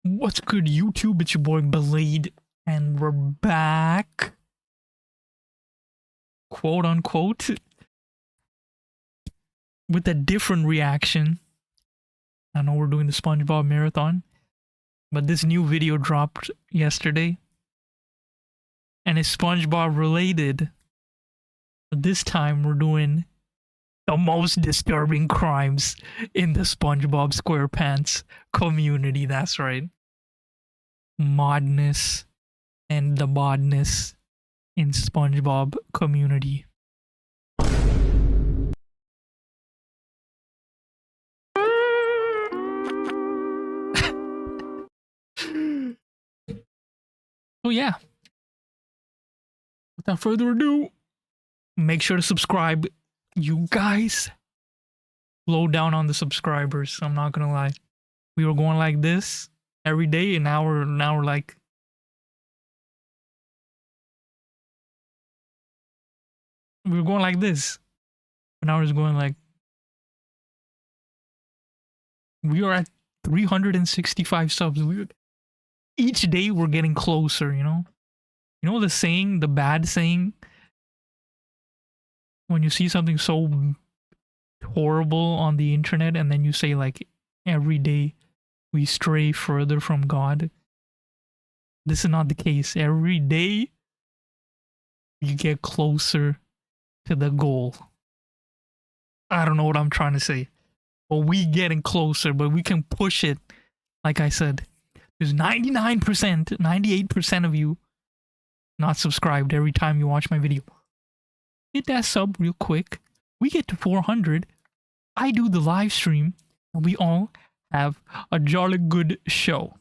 What's good, YouTube? It's your boy Blade, and we're back, quote unquote, with a different reaction. I know we're doing the Spongebob marathon, but this new video dropped yesterday, and it's Spongebob related. But this time we're doing the most disturbing crimes in the Spongebob Squarepants community. That's right. Modness and the bodness in Spongebob community. So yeah, without further ado, make sure to subscribe. You guys slow down on the subscribers. I'm not gonna lie. We were going like this every day, and now we're like, we were going like this, but now we're just going like, we are at 365 subs. Each day we're getting closer, you know the saying, the bad saying, when you see something so horrible on the internet and then you say like, every day we stray further from God. This is not the case. Every day you get closer to the goal. I don't know what I'm trying to say, but we getting closer, but we can push it. Like I said, there's 99%, 98% of you not subscribed every time you watch my video. Hit that sub real quick. We get to 400. I do the live stream, and we all have a jolly good show.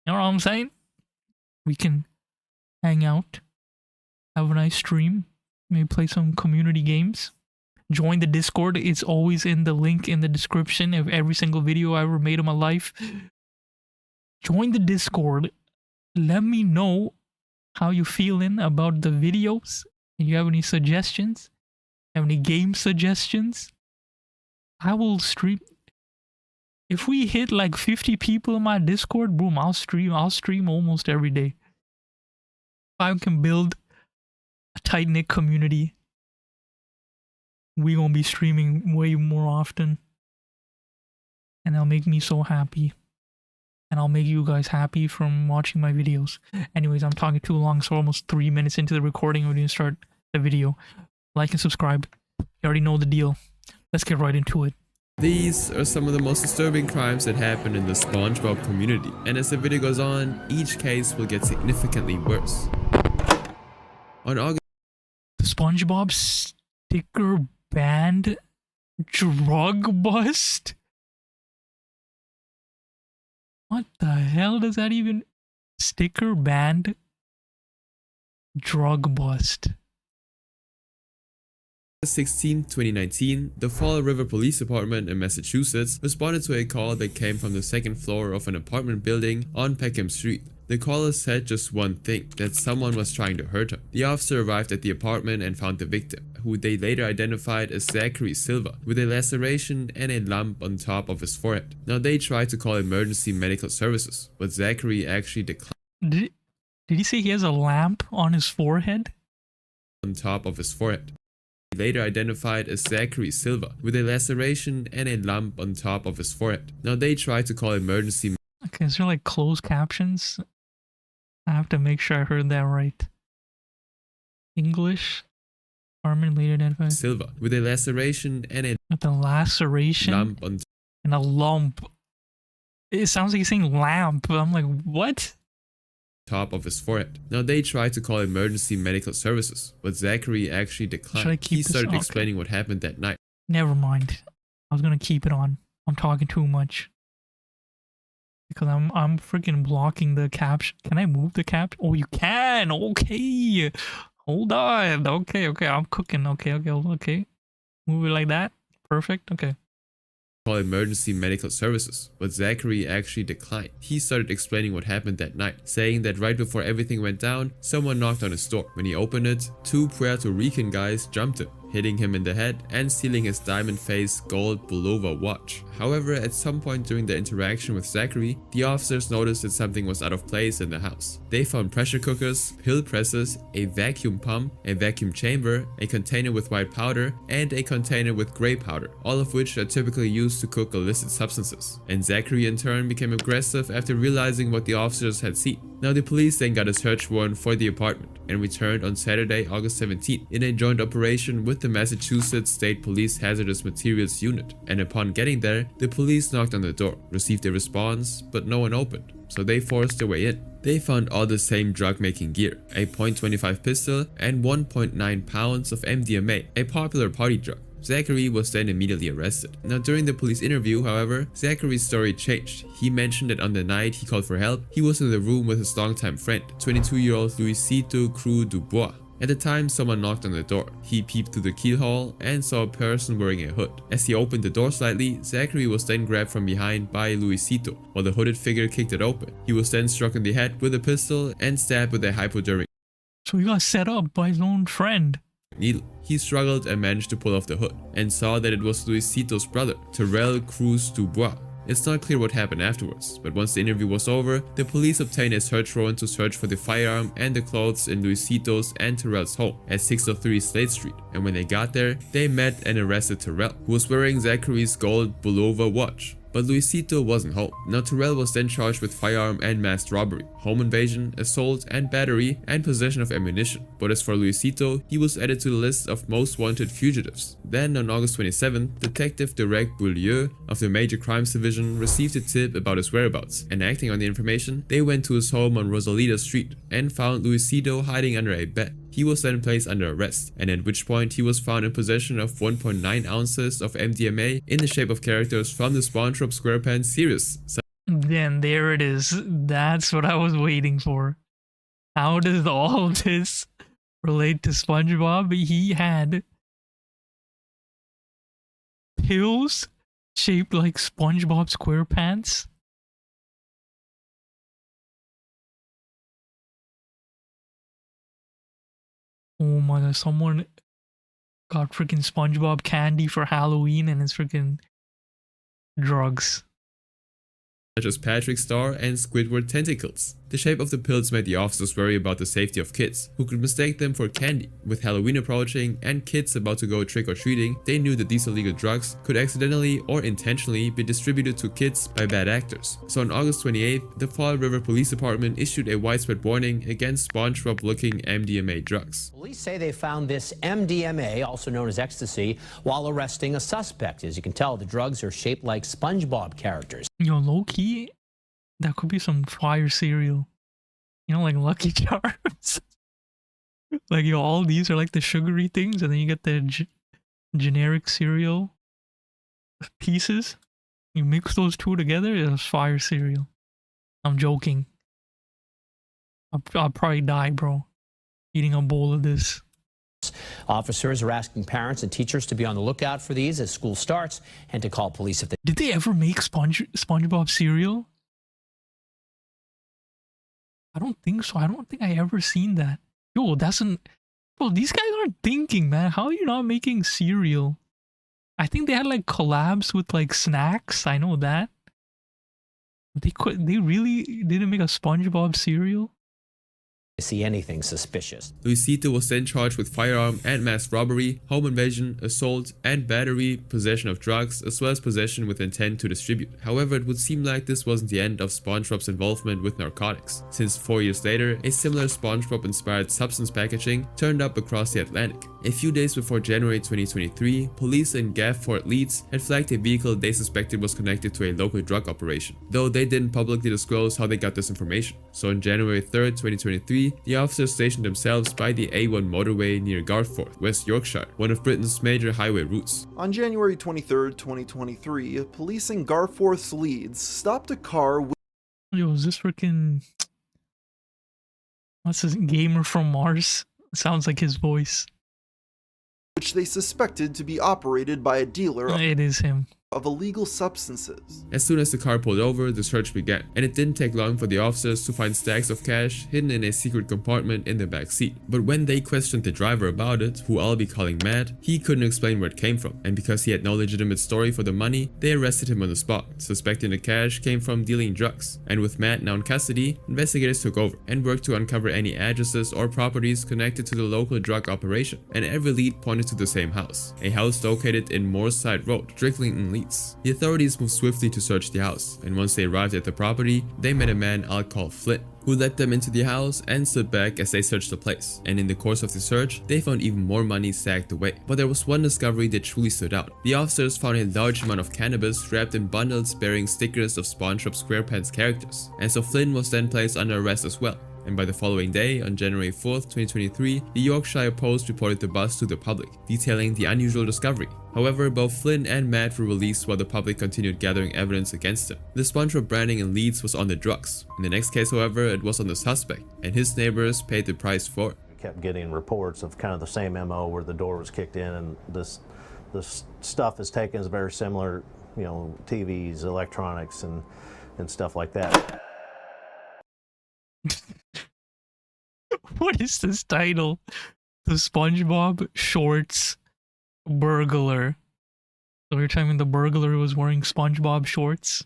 You know what I'm saying? We can hang out, have a nice stream, maybe play some community games. Join the Discord. It's always in the link in the description of every single video I ever made in my life. Join the Discord. Let me know how you feeling about the videos. If you have any suggestions, have any game suggestions, I will stream. If we hit like 50 people in my Discord, boom, I'll stream almost every day. If I can build a tight-knit community, we gonna be streaming way more often. And that'll make me so happy. And I'll make you guys happy from watching my videos. Anyways, I'm talking too long, so almost 3 minutes into the recording, we're gonna start the video. Like and subscribe. You already know the deal. Let's get right into it. These are some of the most disturbing crimes that happen in the Spongebob community, and as the video goes on, each case will get significantly worse. On August, The Spongebob sticker band drug bust? What the hell does that even... Sticker band drug bust. 16, 2019, the Fall River Police Department in Massachusetts responded to a call that came from the second floor of an apartment building on Peckham Street. The caller said just one thing, that someone was trying to hurt her. The officer arrived at the apartment and found the victim, who they later identified as Zachary Silva, with a laceration and a lump on top of his forehead. Now they tried to call emergency medical services, but Zachary actually declined. Did he say he has a lamp on his forehead? On top of his forehead. Later identified as Zachary Silva, with a laceration and a lump on top of his forehead. Now they tried to call emergency. Okay, is there like closed captions? I have to make sure I heard that right. English. Armin later identified Silva, with a laceration and a with a laceration lump on and a lump. It sounds like he's saying lamp. I'm like, what? top of his forehead. Now they tried to call emergency medical services, but Zachary actually declined. He started explaining what happened that night. Never mind. I was gonna keep it on. I'm talking too much. Because I'm freaking blocking the caption. Can I move the cap? Oh, you can. Okay. Hold on. Okay. I'm cooking. Okay. Move it like that. Perfect. Okay. Call emergency medical services, but Zachary actually declined. He started explaining what happened that night, saying that right before everything went down, someone knocked on his door. When he opened it, two Puerto Rican guys jumped him. hitting him in the head and stealing his diamond-faced gold Bulova watch. However, at some point during the interaction with Zachary, the officers noticed that something was out of place in the house. They found pressure cookers, pill presses, a vacuum pump, a vacuum chamber, a container with white powder, and a container with gray powder, all of which are typically used to cook illicit substances. And Zachary in turn became aggressive after realizing what the officers had seen. Now the police then got a search warrant for the apartment and returned on Saturday, August 17th in a joint operation with the Massachusetts State Police Hazardous Materials Unit. And upon getting there, the police knocked on the door, received a response, but no one opened, so they forced their way in. They found all the same drug-making gear, a .25 pistol and 1.9 pounds of MDMA, a popular party drug. Zachary was then immediately arrested. Now during the police interview, however, Zachary's story changed. He mentioned that on the night he called for help, he was in the room with his longtime friend, 22-year-old Luisito Cruz Dubois. At the time, someone knocked on the door. He peeped through the keyhole and saw a person wearing a hood. As he opened the door slightly, Zachary was then grabbed from behind by Luisito, while the hooded figure kicked it open. He was then struck in the head with a pistol and stabbed with a hypodermic So he got set up by his own friend. needle. He struggled and managed to pull off the hood, and saw that it was Luisito's brother, Terrell Cruz Dubois. It's not clear what happened afterwards, but once the interview was over, the police obtained a search warrant to search for the firearm and the clothes in Luisito's and Terrell's home at 603 Slade Street, and when they got there, they met and arrested Terrell, who was wearing Zachary's gold Bulova watch. But Luisito wasn't home. Now Terrell was then charged with firearm and masked robbery, home invasion, assault and battery, and possession of ammunition. But as for Luisito, he was added to the list of most wanted fugitives. Then on August 27th, Detective Derek Beaulieu of the Major Crimes Division received a tip about his whereabouts, and acting on the information, they went to his home on Rosalita Street and found Luisito hiding under a bed. He was then placed under arrest, and at which point he was found in possession of 1.9 ounces of MDMA in the shape of characters from the Spongebob Squarepants series. Then there it is. That's what I was waiting for. How does all of this relate to SpongeBob? He had pills shaped like SpongeBob SquarePants. Oh my god, someone got freaking SpongeBob candy for Halloween and it's freaking drugs. Such as Patrick Star and Squidward tentacles. The shape of the pills made the officers worry about the safety of kids, who could mistake them for candy. With Halloween approaching and kids about to go trick-or-treating, they knew that these illegal drugs could accidentally or intentionally be distributed to kids by bad actors. So on August 28th, the Fall River Police Department issued a widespread warning against SpongeBob-looking MDMA drugs. Police say they found this MDMA, also known as ecstasy, while arresting a suspect. As you can tell, the drugs are shaped like SpongeBob characters. Yo, low-key, that could be some fire cereal. You know, like Lucky Charms. Like, yo, all these are like the sugary things, and then you get the generic cereal pieces. You mix those two together, it's fire cereal. I'm joking. I'll probably die, bro, eating a bowl of this. Officers are asking parents and teachers to be on the lookout for these as school starts and to call police if they... Did they ever make SpongeBob cereal? I don't think so. I don't think I ever seen that. Yo, bro, these guys aren't thinking, man. How are you not making cereal? I think they had like collabs with like snacks. I know that. They really didn't make a SpongeBob cereal? see anything suspicious. Luisito was then charged with firearm and mass robbery, home invasion, assault, and battery, possession of drugs, as well as possession with intent to distribute. However, it would seem like this wasn't the end of SpongeBob's involvement with narcotics, since 4 years later, a similar SpongeBob-inspired substance packaging turned up across the Atlantic. A few days before January 2023, police in Gulf Fort Leeds had flagged a vehicle they suspected was connected to a local drug operation, though they didn't publicly disclose how they got this information. So on January 3rd, 2023, the officers stationed themselves by the A1 motorway near Garforth, West Yorkshire, one of Britain's major highway routes. On January 23rd, 2023, police in Garforth, Leeds stopped a car with... Yo, is this freaking... What's this? Gamer from Mars? Sounds like his voice. which they suspected to be operated by a dealer. It is him. of illegal substances. As soon as the car pulled over, the search began, and it didn't take long for the officers to find stacks of cash hidden in a secret compartment in the back seat. But when they questioned the driver about it, who I'll be calling Matt, he couldn't explain where it came from, and because he had no legitimate story for the money, they arrested him on the spot, suspecting the cash came from dealing drugs. And with Matt now in custody, investigators took over and worked to uncover any addresses or properties connected to the local drug operation, and every lead pointed to the same house, a house located in Moorside Road, Dricklington, Leeds. The authorities moved swiftly to search the house, and once they arrived at the property, they met a man I'll call Flynn, who led them into the house and stood back as they searched the place. And in the course of the search, they found even more money stacked away. But there was one discovery that truly stood out. The officers found a large amount of cannabis wrapped in bundles bearing stickers of Spongebob Squarepants characters, and so Flynn was then placed under arrest as well. And by the following day, on January 4th, 2023, the Yorkshire Post reported the bust to the public, detailing the unusual discovery. However, both Flynn and Matt were released while the public continued gathering evidence against them. The Spongebob branding in Leeds was on the drugs. In the next case, however, it was on the suspect, and his neighbors paid the price for it. We kept getting reports of kind of the same MO where the door was kicked in, and this stuff is taken is very similar, you know, TVs, electronics, and stuff like that. What is this title? The SpongeBob Shorts Burglar. So you're telling me the burglar was wearing SpongeBob shorts?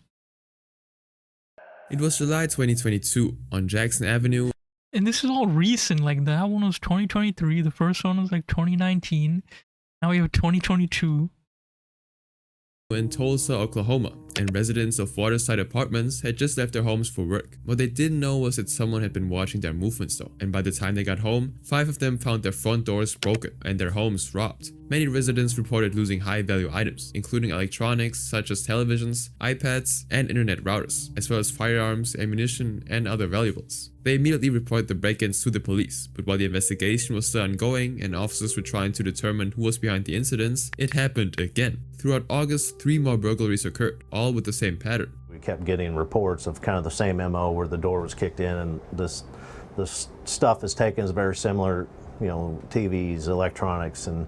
It was July 2022 on Jackson Avenue. And this is all recent, like that one was 2023, the first one was like 2019, now we have 2022. In Tulsa, Oklahoma, and residents of waterside apartments had just left their homes for work. What they didn't know was that someone had been watching their movements though, and by the time they got home, 5 of them found their front doors broken and their homes robbed. Many residents reported losing high-value items, including electronics such as televisions, iPads, and internet routers, as well as firearms, ammunition, and other valuables. They immediately reported the break-ins to the police, but while the investigation was still ongoing and officers were trying to determine who was behind the incidents, it happened again. Throughout August, 3 more burglaries occurred, all with the same pattern. We kept getting reports of kind of the same MO where the door was kicked in, and this stuff is taken is very similar, you know, TVs, electronics, and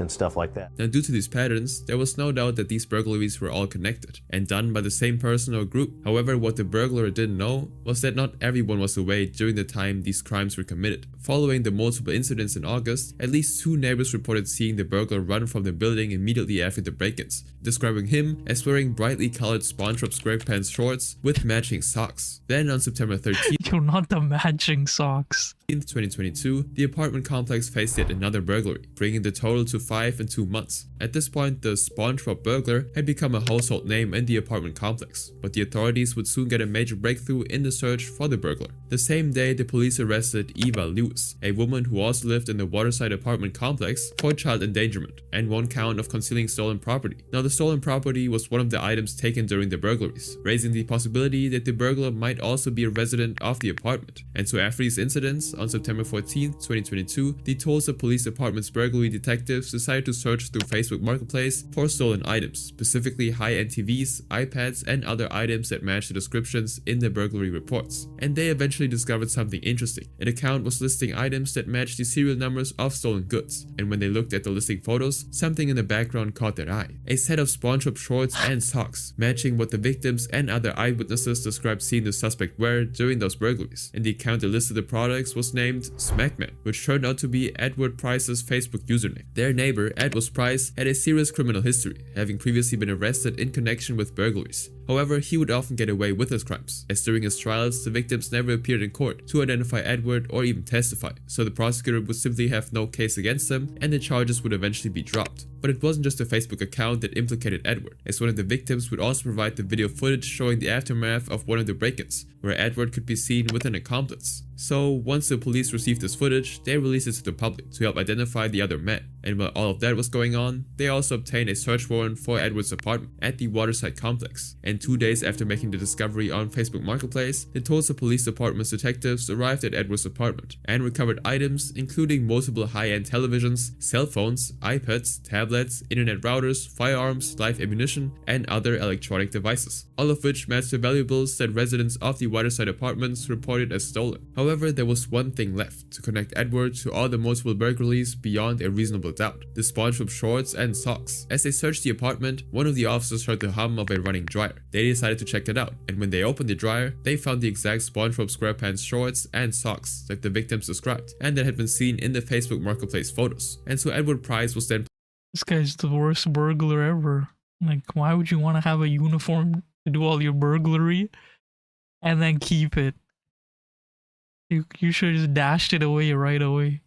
stuff like that. Now, due to these patterns, there was no doubt that these burglaries were all connected and done by the same person or group. However, what the burglar didn't know was that not everyone was away during the time these crimes were committed. Following the multiple incidents in August, at least 2 neighbors reported seeing the burglar run from the building immediately after the break-ins, describing him as wearing brightly colored Spongebob Squarepants shorts with matching socks. Then on September 13th, You're not the matching socks. 2022, the apartment complex faced yet another burglary, bringing the total to 5 in 2 months. At this point, the Spongebob burglar had become a household name in the apartment complex, but the authorities would soon get a major breakthrough in the search for the burglar. The same day, the police arrested Eva Lewis, a woman who also lived in the waterside apartment complex, for child endangerment and 1 count of concealing stolen property. Now, the stolen property was one of the items taken during the burglaries, raising the possibility that the burglar might also be a resident of the apartment. And so after these incidents, on September 14th, 2022, the Tulsa Police Department's burglary detectives decided to search through Facebook Marketplace for stolen items, specifically high-end TVs, iPads, and other items that matched the descriptions in the burglary reports. And they eventually discovered something interesting. An account was listing items that matched the serial numbers of stolen goods, and when they looked at the listing photos, something in the background caught their eye. A set of Spongebob shorts and socks, matching what the victims and other eyewitnesses described seeing the suspect wear during those burglaries. And the account that listed the products was named Smackman, which turned out to be Edward Price's Facebook username. Their neighbor, Edward Price, had a serious criminal history, having previously been arrested in connection with burglaries. However, he would often get away with his crimes, as during his trials, the victims never appeared in court to identify Edward or even testify, so the prosecutor would simply have no case against them and the charges would eventually be dropped. But it wasn't just a Facebook account that implicated Edward, as one of the victims would also provide the video footage showing the aftermath of one of the break-ins, where Edward could be seen with an accomplice. So once the police received this footage, they released it to the public to help identify the other men. And while all of that was going on, they also obtained a search warrant for Edward's apartment at the waterside complex. And 2 days after making the discovery on Facebook Marketplace, the Tulsa Police Department's detectives arrived at Edward's apartment and recovered items including multiple high-end televisions, cell phones, iPads, tablets, internet routers, firearms, live ammunition, and other electronic devices, all of which matched the valuables that residents of the waterside apartments reported as stolen. However, there was one thing left to connect Edward to all the multiple burglaries beyond a reasonable singled out: the Spongebob shorts and socks. As they searched the apartment, one of the officers heard the hum of a running dryer. They decided to check it out, and when they opened the dryer, they found the exact Spongebob Squarepants shorts and socks that the victims described, and that had been seen in the Facebook Marketplace photos. And so Edward Price was then This guy's the worst burglar ever. Like, why would you want to have a uniform to do all your burglary and then keep it? You should have just dashed it away right away.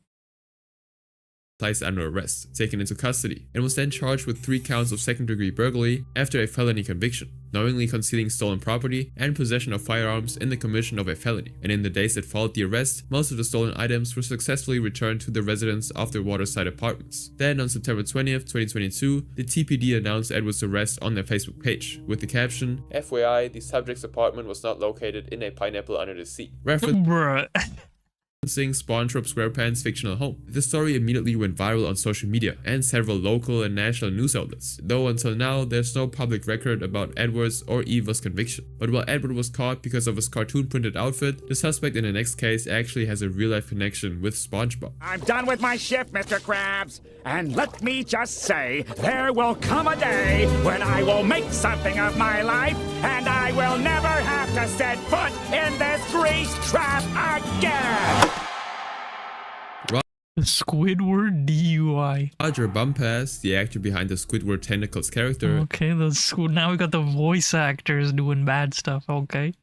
placed under arrest, taken into custody, and was then charged with 3 counts of second-degree burglary after a felony conviction, knowingly concealing stolen property and possession of firearms in the commission of a felony. And in the days that followed the arrest, most of the stolen items were successfully returned to the residents of their waterside apartments. Then on September 20th, 2022, the TPD announced Edward's arrest on their Facebook page with the caption, "FYI, the subject's apartment was not located in a pineapple under the sea," Bruh. Spongebob Squarepants' fictional home. The story immediately went viral on social media and several local and national news outlets, though until now there's no public record about Edward's or Eva's conviction. But while Edward was caught because of his cartoon printed outfit, the suspect in the next case actually has a real-life connection with SpongeBob. I'm done with my shift, Mr. Krabs, and let me just say, there will come a day when I will make something of my life, and I will never have to set foot in this grease trap again! The Squidward DUI. Roger Bumpass, the actor behind the Squidward Tentacles character, Okay, now we got the voice actors doing bad stuff, okay.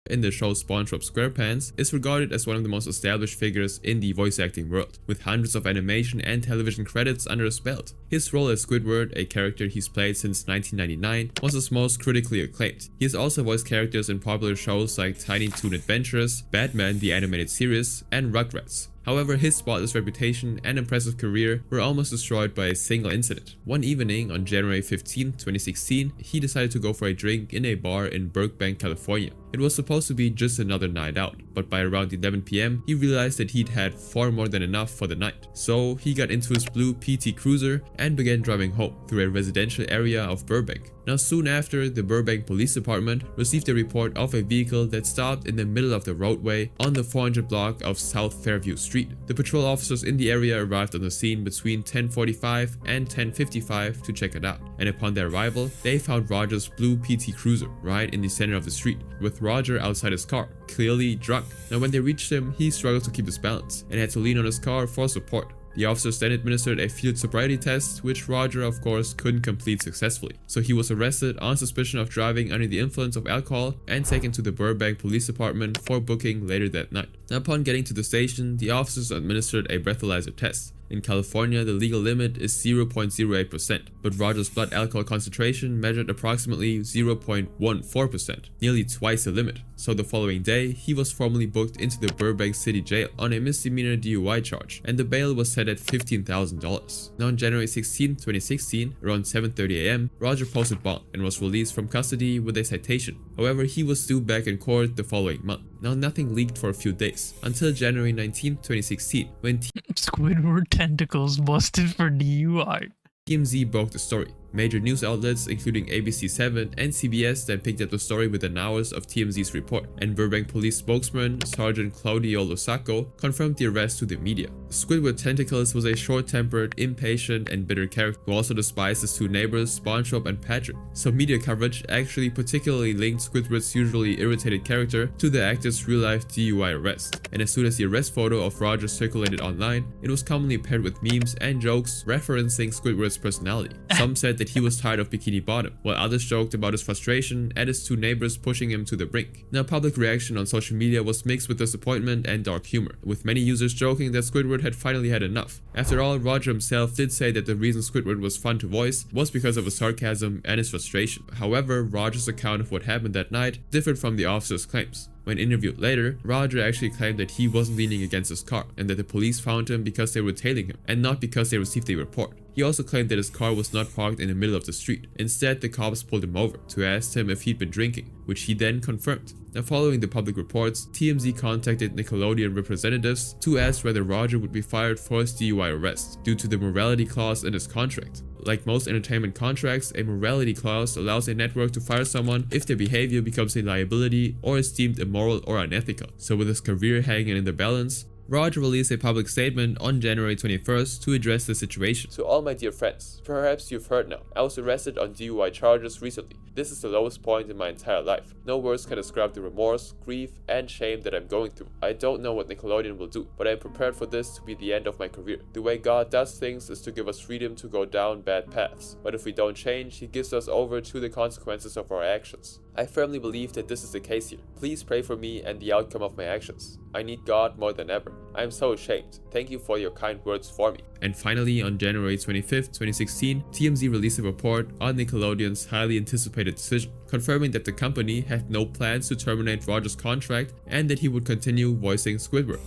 in the show SpongeBob SquarePants, is regarded as one of the most established figures in the voice acting world, with hundreds of animation and television credits under his belt. His role as Squidward, a character he's played since 1999, was his most critically acclaimed. He has also voiced characters in popular shows like Tiny Toon Adventures, Batman the Animated Series, and Rugrats. However, his spotless reputation and impressive career were almost destroyed by a single incident. One evening on January 15, 2016, he decided to go for a drink in a bar in Burbank, California. It was supposed to be just another night out, but by around 11 PM, he realized that he'd had far more than enough for the night. So he got into his blue PT Cruiser and began driving home through a residential area of Burbank. Now soon after, the Burbank Police Department received a report of a vehicle that stopped in the middle of the roadway on the 400 block of South Fairview Street. The patrol officers in the area arrived on the scene between 10:45 and 10:55 to check it out, and upon their arrival, they found Roger's blue PT Cruiser right in the center of the street, with Roger outside his car, clearly drunk. Now when they reached him, he struggled to keep his balance and had to lean on his car for support. The officers then administered a field sobriety test, which Roger of course couldn't complete successfully. So he was arrested on suspicion of driving under the influence of alcohol and taken to the Burbank Police Department for booking later that night. Now upon getting to the station, the officers administered a breathalyzer test. In California, the legal limit is 0.08%, but Roger's blood alcohol concentration measured approximately 0.14%, nearly twice the limit. So the following day, he was formally booked into the Burbank City Jail on a misdemeanor DUI charge, and the bail was set at $15,000. Now on January 16, 2016, around 7:30 AM, Roger posted bond and was released from custody with a citation. However, he was due back in court the following month. Now nothing leaked for a few days, until January 19, 2016, when Squidward Tentacles busted for DUI. TMZ broke the story. Major news outlets, including ABC7 and CBS, then picked up the story within hours of TMZ's report, and Burbank police spokesman Sergeant Claudio Losaco confirmed the arrest to the media. Squidward Tentacles was a short-tempered, impatient, and bitter character who also despised his 2 neighbors, SpongeBob and Patrick. So media coverage actually particularly linked Squidward's usually irritated character to the actor's real-life DUI arrest. And as soon as the arrest photo of Roger circulated online, it was commonly paired with memes and jokes referencing Squidward's personality. Some said that he was tired of Bikini Bottom, while others joked about his frustration at his 2 neighbors pushing him to the brink. Now, public reaction on social media was mixed with disappointment and dark humor, with many users joking that Squidward had finally had enough. After all, Roger himself did say that the reason Squidward was fun to voice was because of his sarcasm and his frustration. However, Roger's account of what happened that night differed from the officer's claims. When interviewed later, Roger actually claimed that he wasn't leaning against his car and that the police found him because they were tailing him and not because they received a report. He also claimed that his car was not parked in the middle of the street. Instead, the cops pulled him over to ask him if he'd been drinking, which he then confirmed. Now, following the public reports, TMZ contacted Nickelodeon representatives to ask whether Roger would be fired for his DUI arrest due to the morality clause in his contract. Like most entertainment contracts, a morality clause allows a network to fire someone if their behavior becomes a liability or is deemed immoral or unethical. So with his career hanging in the balance, Roger released a public statement on January 21st to address the situation. To all my dear friends, perhaps you've heard now, I was arrested on DUI charges recently. This is the lowest point in my entire life. No words can describe the remorse, grief, and shame that I'm going through. I don't know what Nickelodeon will do, but I'm prepared for this to be the end of my career. The way God does things is to give us freedom to go down bad paths, but if we don't change, He gives us over to the consequences of our actions. I firmly believe that this is the case here. Please pray for me and the outcome of my actions. I need God more than ever. I am so ashamed. Thank you for your kind words for me. And finally, on January 25th, 2016, TMZ released a report on Nickelodeon's highly anticipated decision, confirming that the company had no plans to terminate Roger's contract and that he would continue voicing Squidward.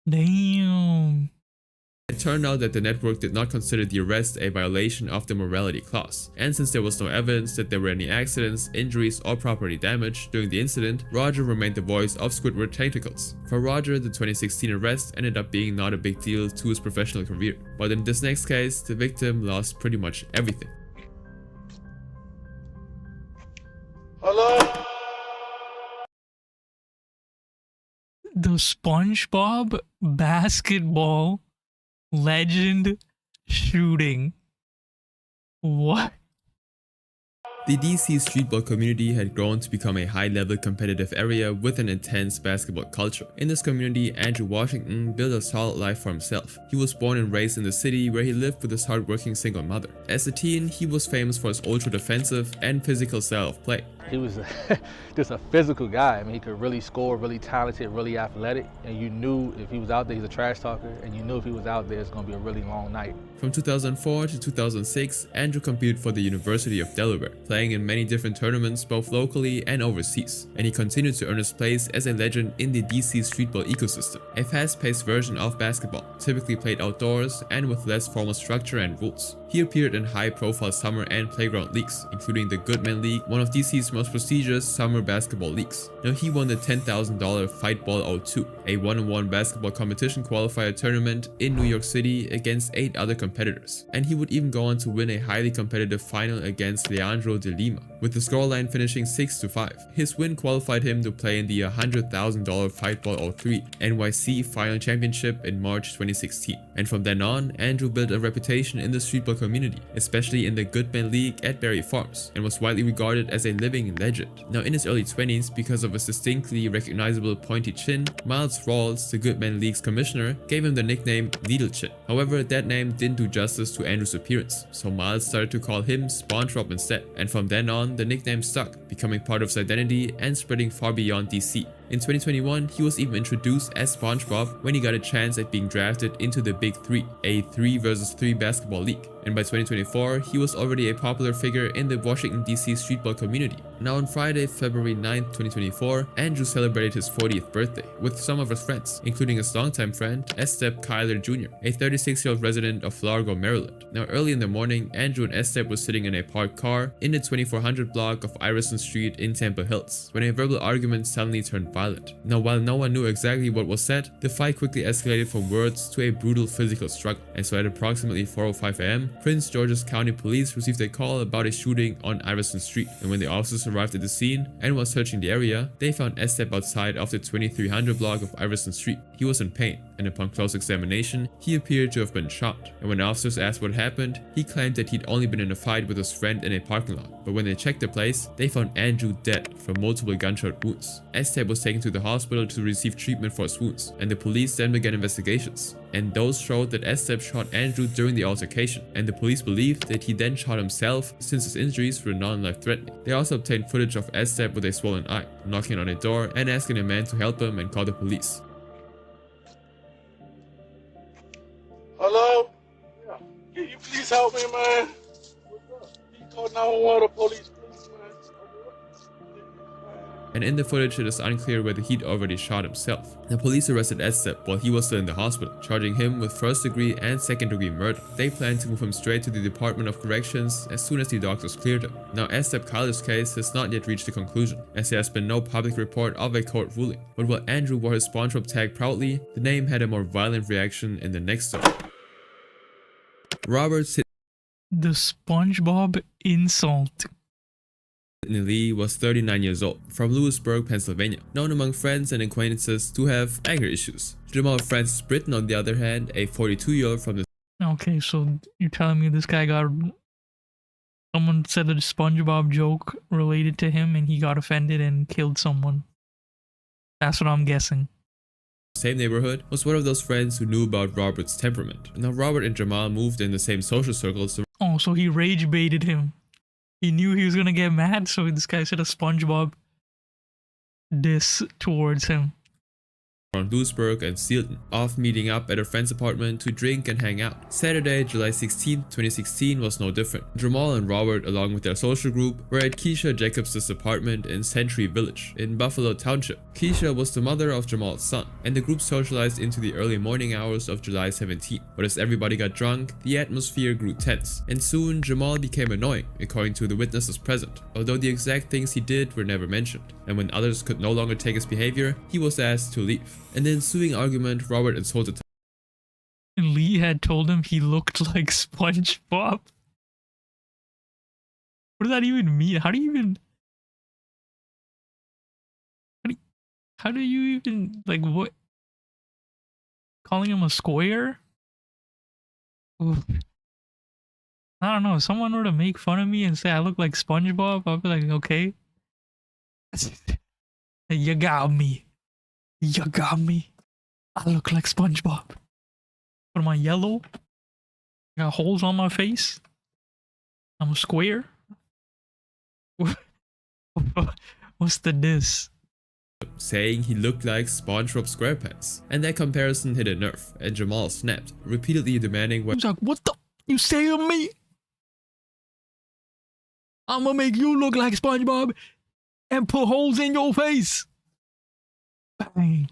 Damn. It turned out that the network did not consider the arrest a violation of the morality clause, and since there was no evidence that there were any accidents, injuries, or property damage during the incident, Roger remained the voice of Squidward tentacles. For Roger, the 2016 arrest ended up being not a big deal to his professional career, but in this next case, the victim lost pretty much everything. Hello? The SpongeBob basketball legend shooting. What? The DC streetball community had grown to become a high-level competitive area with an intense basketball culture. In this community, Andrew Washington built a solid life for himself. He was born and raised in the city where he lived with his hardworking single mother. As a teen, he was famous for his ultra-defensive and physical style of play. He was just a physical guy. I mean, he could really score, really talented, really athletic. And you knew if he was out there, he's a trash talker. And you knew if he was out there, it's going to be a really long night. From 2004 to 2006, Andrew competed for the University of Delaware, playing in many different tournaments both locally and overseas. And he continued to earn his place as a legend in the DC streetball ecosystem, a fast-paced version of basketball, typically played outdoors and with less formal structure and rules. He appeared in high-profile summer and playground leagues, including the Goodman League, one of DC's most prestigious summer basketball leagues. Now, he won the $10,000 Fight Ball 02, a one-on-one basketball competition qualifier tournament in New York City against 8 other competitors. And he would even go on to win a highly competitive final against Leandro de Lima, with the scoreline finishing 6-5. His win qualified him to play in the $100,000 Fight Ball 03 NYC Final Championship in March 2016. And from then on, Andrew built a reputation in the streetball community, especially in the Goodman League at Berry Farms, and was widely regarded as a living legend. Now, in his early 20s, because of his distinctly recognizable pointy chin, Miles Rawls, the Goodman League's commissioner, gave him the nickname Needle Chin. However, that name didn't do justice to Andrew's appearance, so Miles started to call him Spongebob instead, and from then on, the nickname stuck, becoming part of his identity and spreading far beyond DC. In 2021, he was even introduced as SpongeBob when he got a chance at being drafted into the Big Three, a 3 versus 3 basketball league. And by 2024, he was already a popular figure in the Washington DC streetball community. Now on Friday, February 9th, 2024, Andrew celebrated his 40th birthday with some of his friends, including his longtime friend, Estep Kyler Jr., a 36-year-old resident of Largo, Maryland. Now early in the morning, Andrew and Estep were sitting in a parked car in the 2400 block of Iverson Street in Temple Hills, when a verbal argument suddenly turned violent. Now while no one knew exactly what was said, the fight quickly escalated from words to a brutal physical struggle. And so at approximately 4:05 AM, Prince George's County Police received a call about a shooting on Iverson Street, and when the officers arrived at the scene and was searching the area, they found Estep outside of the 2300 block of Iverson Street. He was in pain, and upon close examination, he appeared to have been shot. And when officers asked what happened, he claimed that he'd only been in a fight with his friend in a parking lot. But when they checked the place, they found Andrew dead from multiple gunshot wounds. Estep was taken to the hospital to receive treatment for his wounds, and the police then began investigations. And those showed that Estep shot Andrew during the altercation, and the police believed that he then shot himself since his injuries were non-life-threatening. They also obtained footage of Estep with a swollen eye, knocking on a door and asking a man to help him and call the police. Hello? Yeah. Can you please help me, man? What's up? You call 911, the police, please, man. And in the footage, it is unclear whether he'd already shot himself. The police arrested Estep while he was still in the hospital, charging him with first-degree and second-degree murder. They planned to move him straight to the Department of Corrections as soon as the doctors cleared him. Now, Estep Kyler's case has not yet reached a conclusion, as there has been no public report of a court ruling. But while Andrew wore his SpongeBob tag proudly, the name had a more violent reaction in the next story. Roberts. The SpongeBob insult. Lee was 39 years old, from Lewisburg, Pennsylvania, known among friends and acquaintances to have anger issues. Jamal Francis Britton, on the other hand, a 42-year-old from the Okay, so you're telling me this guy got... Someone said a SpongeBob joke related to him and he got offended and killed someone. That's what I'm guessing. same neighborhood, was one of those friends who knew about Robert's temperament. Now Robert and Jamal moved in the same social circles. Oh, so he rage baited him. He knew he was gonna get mad, so this guy said a SpongeBob diss towards him. Around Lewisburg and Sealton, off meeting up at a friend's apartment to drink and hang out. Saturday, July 16, 2016 was no different. Jamal and Robert, along with their social group, were at Keisha Jacobs' apartment in Century Village in Buffalo Township. Keisha was the mother of Jamal's son, and the group socialized into the early morning hours of July 17. But as everybody got drunk, the atmosphere grew tense, and soon Jamal became annoying, according to the witnesses present, although the exact things he did were never mentioned. And when others could no longer take his behavior, he was asked to leave. In the ensuing argument, Robert insulted And Lee had told him he looked like SpongeBob. What does that even mean? How do you even... How do you even... Like, what? Calling him a square? Oof. I don't know. If someone were to make fun of me and say I look like SpongeBob, I'd be like, okay. You got me. You got me. I look like SpongeBob. What am I, yellow? Got holes on my face? I'm a square? What's the diss? saying he looked like Spongebob Squarepants. And that comparison hit a nerve, and Jamal snapped, repeatedly demanding He's like, what the? You say to me? I'm gonna make you look like SpongeBob and put holes in your face. Bang.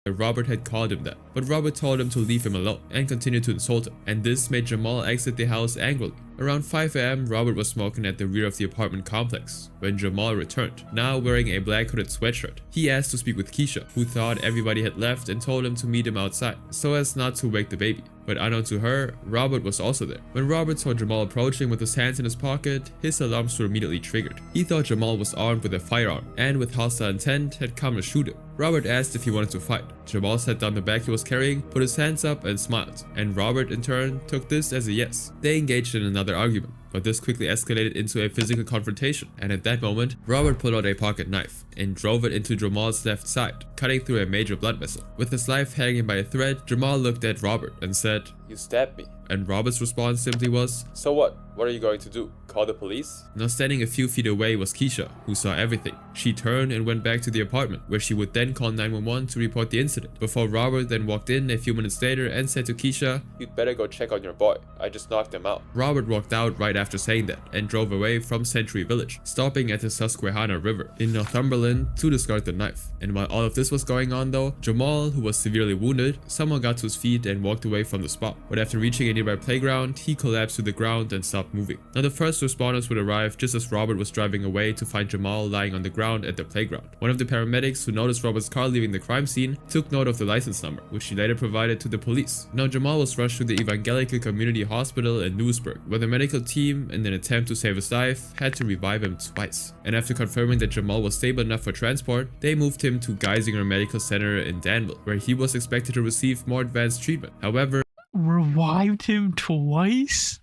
Robert had called him that, but Robert told him to leave him alone and continued to insult him, and this made Jamal exit the house angrily. Around 5 AM, Robert was smoking at the rear of the apartment complex when Jamal returned, now wearing a black hooded sweatshirt. He asked to speak with Keisha, who thought everybody had left, and told him to meet him outside, so as not to wake the baby. But unknown to her, Robert was also there. When Robert saw Jamal approaching with his hands in his pocket, his alarms were immediately triggered. He thought Jamal was armed with a firearm and with hostile intent had come to shoot him. Robert asked if he wanted to fight. Jamal set down the bag he was carrying, put his hands up and smiled, and Robert in turn took this as a yes. They engaged in another argument, but this quickly escalated into a physical confrontation, and at that moment, Robert pulled out a pocket knife and drove it into Jamal's left side, cutting through a major blood vessel. With his life hanging by a thread, Jamal looked at Robert and said, "You stabbed me." And Robert's response simply was, "So what? What are you going to do? Call the police?" Now standing a few feet away was Keisha, who saw everything. She turned and went back to the apartment, where she would then call 911 to report the incident, before Robert then walked in a few minutes later and said to Keisha, "You'd better go check on your boy. I just knocked him out." Robert walked out right after saying that and drove away from Century Village, stopping at the Susquehanna River in Northumberland to discard the knife. And while all of this was going on though, Jamal, who was severely wounded, someone got to his feet and walked away from the spot. But after reaching a nearby playground, he collapsed to the ground and stopped moving. Now the first responders would arrive just as Robert was driving away to find Jamal lying on the ground at the playground. One of the paramedics who noticed Robert's car leaving the crime scene took note of the license number, which she later provided to the police. Now Jamal was rushed to the Evangelical Community Hospital in Lewisburg, where the medical team, in an attempt to save his life, had to revive him twice. And after confirming that Jamal was stable enough for transport, they moved him to Geisinger Medical Center in Danville, where he was expected to receive more advanced treatment. However, Revived him twice?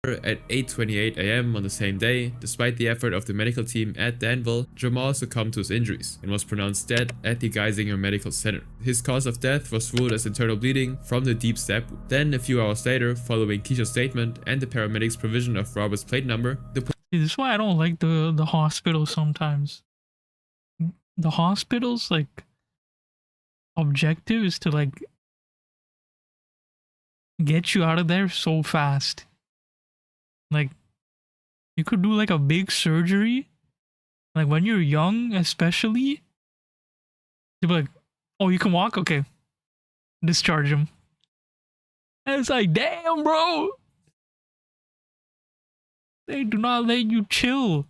at 8:28 AM on the same day, despite the effort of the medical team at Danville, Jamal succumbed to his injuries and was pronounced dead at the Geisinger Medical Center. His cause of death was ruled as internal bleeding from the deep stab wound. Then, a few hours later, following Keisha's statement and the paramedics' provision of Robert's plate number, the This is why I don't like the hospital sometimes. The hospital's like objective is to like get you out of there so fast. Like you could do like a big surgery, like when you're young especially, you'd be like, oh, you can walk? Okay, discharge him. And it's like, damn bro, they do not let you chill.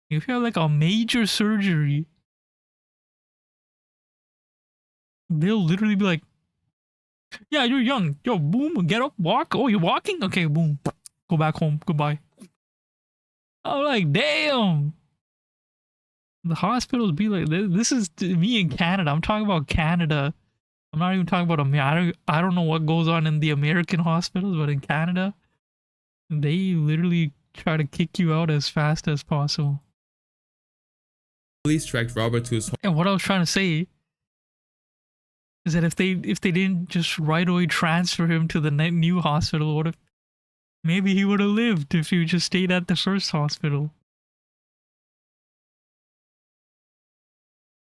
If you have like a major surgery, they'll literally be like, yeah, you're young. Yo, boom, get up, walk. Oh, you're walking? Okay, boom. Go back home. Goodbye. I'm like, damn. The hospitals be like this. This is me in Canada. I'm talking about Canada. I'm not even talking about America. I don't know what goes on in the American hospitals, but in Canada, they literally try to kick you out as fast as possible. Police tracked Robert to his home. And what I was trying to say is that if they didn't just right away transfer him to the new hospital, what if maybe he would have lived if he just stayed at the first hospital?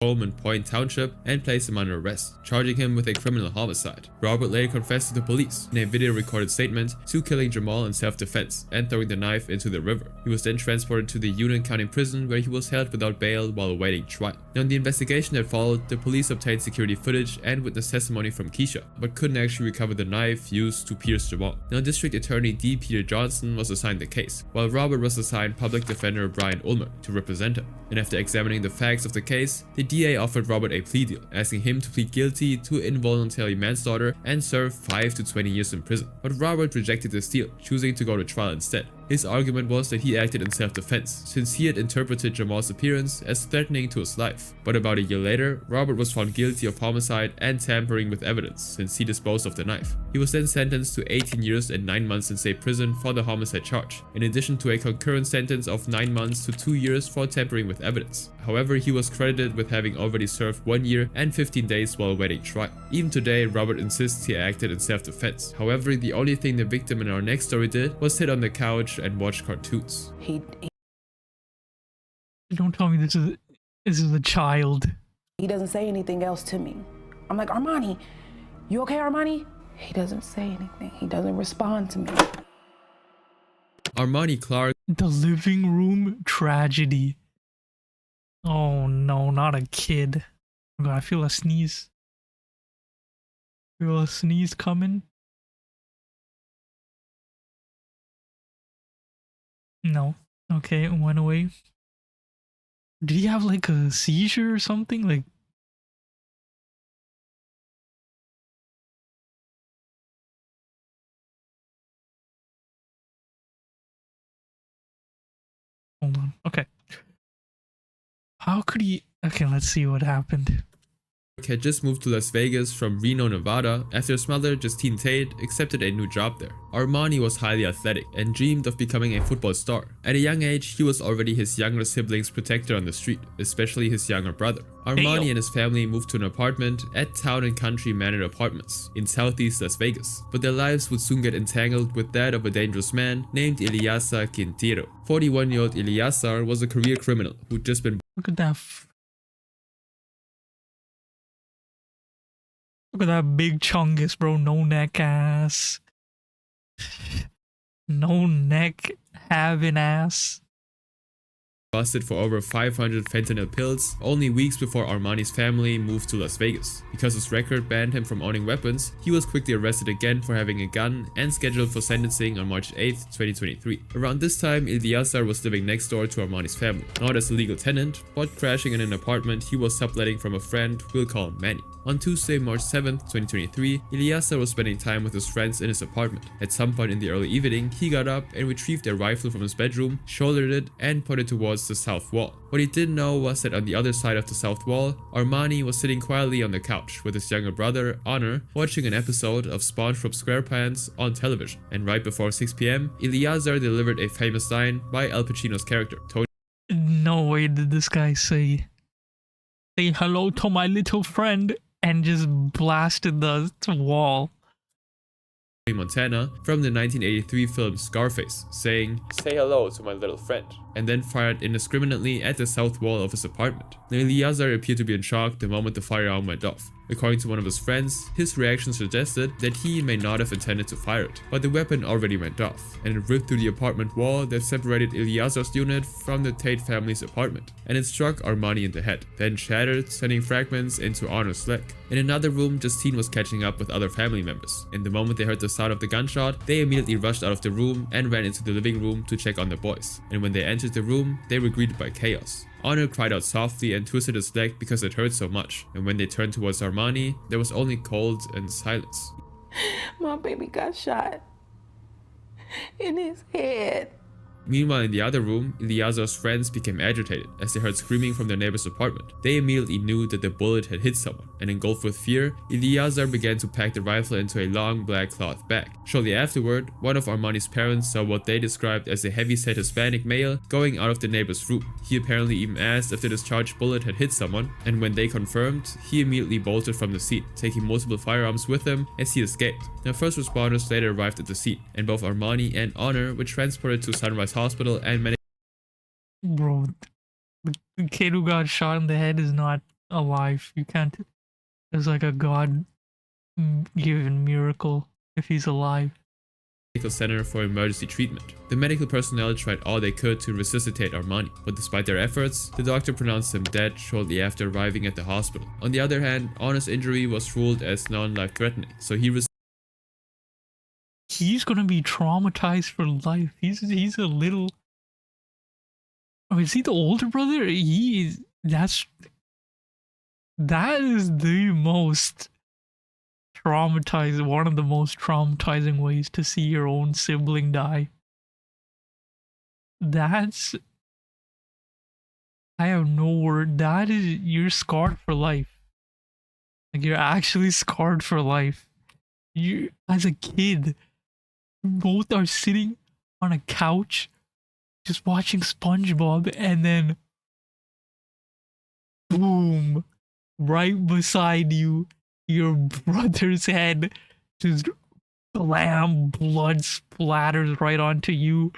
Home in Point Township and placed him under arrest, charging him with a criminal homicide. Robert later confessed to the police in a video recorded statement to killing Jamal in self-defense and throwing the knife into the river. He was then transported to the Union County Prison where he was held without bail while awaiting trial. Now in the investigation that followed, the police obtained security footage and witness testimony from Keisha, but couldn't actually recover the knife used to pierce Jamal. Now District Attorney D. Peter Johnson was assigned the case, while Robert was assigned Public Defender Brian Ulmer to represent him. And after examining the facts of the case, the DA offered Robert a plea deal, asking him to plead guilty to involuntary manslaughter and serve 5 to 20 years in prison. But Robert rejected this deal, choosing to go to trial instead. His argument was that he acted in self-defense, since he had interpreted Jamal's appearance as threatening to his life. But about a year later, Robert was found guilty of homicide and tampering with evidence, since he disposed of the knife. He was then sentenced to 18 years and 9 months in state prison for the homicide charge, in addition to a concurrent sentence of 9 months to 2 years for tampering with evidence. However, he was credited with having already served 1 year and 15 days while awaiting trial. Even today, Robert insists he acted in self-defense. However, the only thing the victim in our next story did was sit on the couch and watch cartoons. Don't tell me this is a child. He doesn't say anything else to me. I'm like, Armani, you okay, Armani? He doesn't say anything. He doesn't respond to me. Armani Clark. The living room tragedy. Oh no, not a kid. Oh God, I feel a sneeze. Feel a sneeze coming. No. Okay, it went away. Did he have like a seizure or something? Like, hold on. Okay. How could he? Okay, let's see what happened. Had just moved to Las Vegas from Reno, Nevada after his mother, Justine Tate, accepted a new job there. Armani was highly athletic and dreamed of becoming a football star. At a young age, he was already his younger siblings' protector on the street, especially his younger brother. Armani and his family moved to an apartment at Town and Country Manor Apartments in southeast Las Vegas, but their lives would soon get entangled with that of a dangerous man named Eleazar Quintero. 41-year-old Eleazar was a career criminal who'd just been Look at that. Look at that big chungus, bro. No neck ass. No neck having ass. busted for over 500 fentanyl pills only weeks before Armani's family moved to Las Vegas. Because his record banned him from owning weapons, he was quickly arrested again for having a gun and scheduled for sentencing on March 8, 2023. Around this time, Eleazar was living next door to Armani's family, not as a legal tenant, but crashing in an apartment he was subletting from a friend, we'll call him Manny. On Tuesday, March 7, 2023, Eleazar was spending time with his friends in his apartment. At some point in the early evening, he got up and retrieved a rifle from his bedroom, shouldered it, and put it towards the south wall. What he didn't know was that on the other side of the south wall, Armani was sitting quietly on the couch with his younger brother, Honor, watching an episode of Spongebob Squarepants on television. And right before 6 p.m, Eleazar delivered a famous line by Al Pacino's character, Tony. No way did this guy say hello to my little friend and just blasted the wall. Montana from the 1983 film Scarface, saying, "Say hello to my little friend," and then fired indiscriminately at the south wall of his apartment. Now, Eleazar appeared to be in shock the moment the firearm went off. According to one of his friends, his reaction suggested that he may not have intended to fire it, but the weapon already went off, and it ripped through the apartment wall that separated Eleazar's unit from the Tate family's apartment, and it struck Armani in the head, then shattered, sending fragments into Honor's leg. In another room, Justine was catching up with other family members, and the moment they heard the sound of the gunshot, they immediately rushed out of the room and ran into the living room to check on the boys, and when they entered the room, they were greeted by chaos. Honor cried out softly and twisted his leg because it hurt so much, and when they turned towards Armani, there was only cold and silence. My baby got shot in his head. Meanwhile, in the other room, Eliazar's friends became agitated as they heard screaming from their neighbor's apartment. They immediately knew that the bullet had hit someone, and engulfed with fear, Eliazar began to pack the rifle into a long black cloth bag. Shortly afterward, one of Armani's parents saw what they described as a heavy-set Hispanic male going out of the neighbor's room. He apparently even asked if the discharged bullet had hit someone, and when they confirmed, he immediately bolted from the scene, taking multiple firearms with him as he escaped. Now, first responders later arrived at the scene, and both Armani and Honor were transported to Sunrise Hospital and medical. Bro, the kid who got shot in the head is not alive. You can't. It's like a God-given miracle if he's alive. Center for emergency treatment. The medical personnel tried all they could to resuscitate Armani, but despite their efforts, the doctor pronounced him dead shortly after arriving at the hospital. On the other hand, Honor's injury was ruled as non-life-threatening, so he's gonna be traumatized for life. He's a little. Oh, is he the older brother? That is the most traumatized, one of the most traumatizing ways to see your own sibling die. I have no word. You're scarred for life. Like, you're actually scarred for life. You, as a kid, both are sitting on a couch just watching Spongebob, and then boom, right beside you, your brother's head just blam, blood splatters right onto you.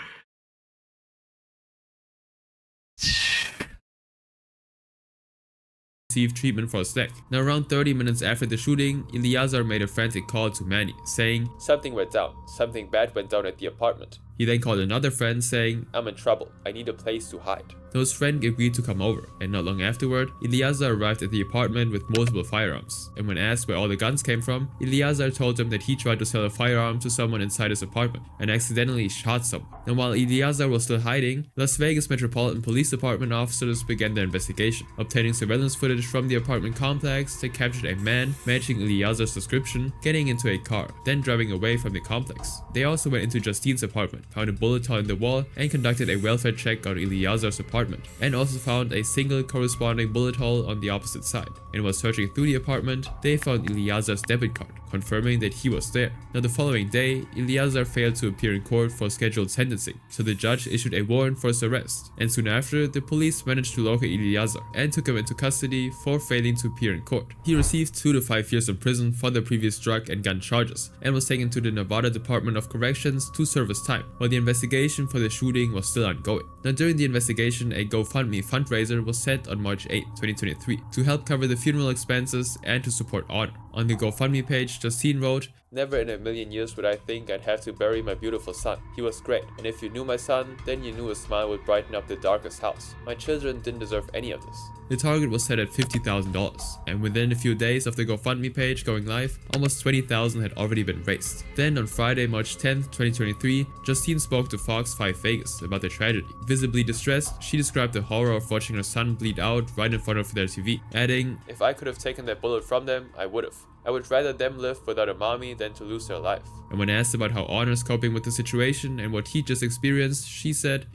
Received treatment for his leg. Now, around 30 minutes after the shooting, Eliazar made a frantic call to Manny, saying, "Something went down. Something bad went down at the apartment." He then called another friend saying, "I'm in trouble. I need a place to hide." So his friend agreed to come over, and not long afterward, Eliazar arrived at the apartment with multiple firearms. And when asked where all the guns came from, Eliazar told them that he tried to sell a firearm to someone inside his apartment and accidentally shot someone. And while Eliazar was still hiding, Las Vegas Metropolitan Police Department officers began their investigation, obtaining surveillance footage from the apartment complex that captured a man matching Eliazar's description getting into a car, then driving away from the complex. They also went into Justine's apartment, found a bullet hole in the wall, and conducted a welfare check on Eliazar's apartment, and also found a single corresponding bullet hole on the opposite side. And while searching through the apartment, they found Eliazar's debit card, confirming that he was there. Now, the following day, Eliazar failed to appear in court for scheduled sentencing, so the judge issued a warrant for his arrest, and soon after, the police managed to locate Eliazar and took him into custody for failing to appear in court. He received 2 to 5 years in prison for the previous drug and gun charges, and was taken to the Nevada Department of Corrections to serve his time, while the investigation for the shooting was still ongoing. Now, during the investigation, a GoFundMe fundraiser was set on March 8, 2023 to help cover the funeral expenses and to support Honor. On the GoFundMe page, Justine wrote, "Never in a million years would I think I'd have to bury my beautiful son. He was great, and if you knew my son, then you knew a smile would brighten up the darkest house. My children didn't deserve any of this." The target was set at $50,000, and within a few days of the GoFundMe page going live, almost $20,000 had already been raised. Then on Friday, March 10th, 2023, Justine spoke to Fox 5 Vegas about the tragedy. Visibly distressed, she described the horror of watching her son bleed out right in front of their TV, adding, "If I could have taken that bullet from them, I would have. I would rather them live without a mommy than to lose their life." And when asked about how Honor is coping with the situation and what he just experienced, she said,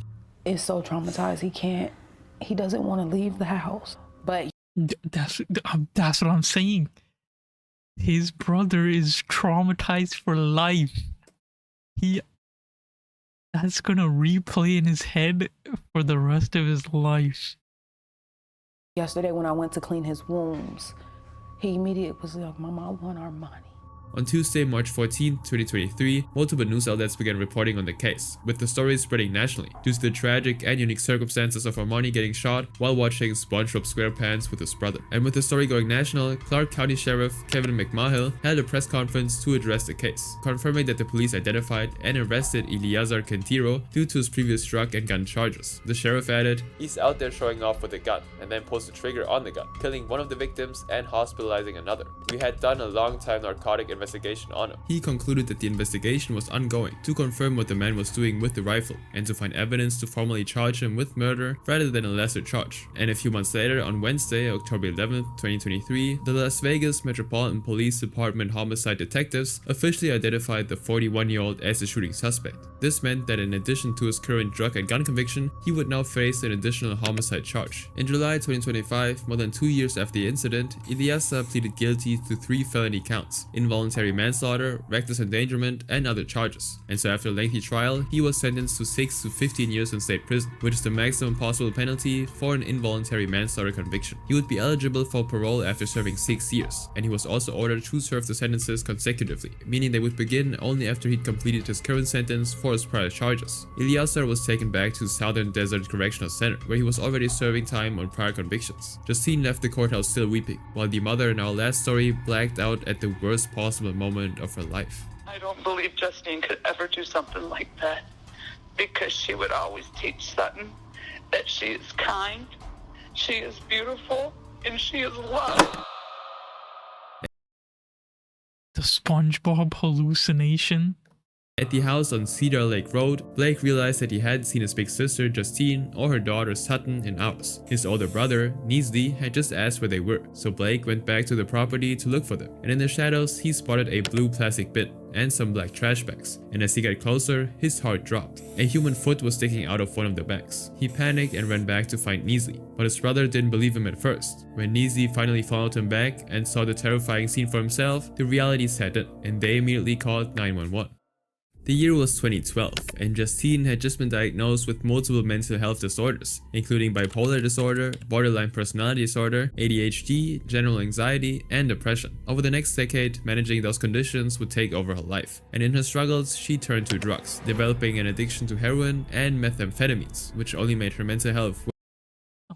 It's so traumatized. He doesn't want to leave the house. But that's what I'm saying. His brother is traumatized for life. That's gonna replay in his head for the rest of his life. yesterday when I went to clean his wounds, he immediately was like, "Mama, I want our money." On Tuesday, March 14, 2023, multiple news outlets began reporting on the case, with the story spreading nationally due to the tragic and unique circumstances of Armani getting shot while watching Spongebob Squarepants with his brother. And with the story going national, Clark County Sheriff Kevin McMahill held a press conference to address the case, confirming that the police identified and arrested Eliazar Quintero due to his previous drug and gun charges. The sheriff added, "He's out there showing off with a gun and then pulls the trigger on the gun, killing one of the victims and hospitalizing another. We had done a long time narcotic investigation investigation on him. He concluded that the investigation was ongoing to confirm what the man was doing with the rifle and to find evidence to formally charge him with murder rather than a lesser charge. And a few months later, on Wednesday, October 11th, 2023, the Las Vegas Metropolitan Police Department homicide detectives officially identified the 41-year-old as the shooting suspect. This meant that in addition to his current drug and gun conviction, he would now face an additional homicide charge. In July 2025, more than 2 years after the incident, Ilyasa pleaded guilty to 3 felony counts: involuntary manslaughter, reckless endangerment, and other charges. And so after a lengthy trial, he was sentenced to 6 to 15 years in state prison, which is the maximum possible penalty for an involuntary manslaughter conviction. He would be eligible for parole after serving 6 years, and he was also ordered to serve the sentences consecutively, meaning they would begin only after he'd completed his current sentence for his prior charges. Ilyasa was taken back to Southern Desert Correctional Center, where he was already serving time on prior convictions. Justine left the courthouse still weeping, while the mother in our last story blacked out at the worst possible moment of her life. I don't believe Justine could ever do something like that, because she would always teach Sutton that she is kind, she is beautiful, and she is loved. The SpongeBob hallucination. At the house on Cedar Lake Road, Blake realized that he hadn't seen his big sister Justine or her daughter Sutton in hours. His older brother, Neasley, had just asked where they were, so Blake went back to the property to look for them. And in the shadows, he spotted a blue plastic bin and some black trash bags. And as he got closer, his heart dropped. A human foot was sticking out of one of the bags. He panicked and ran back to find Neasley, but his brother didn't believe him at first. When Neasley finally followed him back and saw the terrifying scene for himself, the reality set in, and they immediately called 911. The year was 2012, and Justine had just been diagnosed with multiple mental health disorders, including bipolar disorder, borderline personality disorder, ADHD, general anxiety, and depression. Over the next decade, managing those conditions would take over her life, and in her struggles, she turned to drugs, developing an addiction to heroin and methamphetamines, which only made her mental health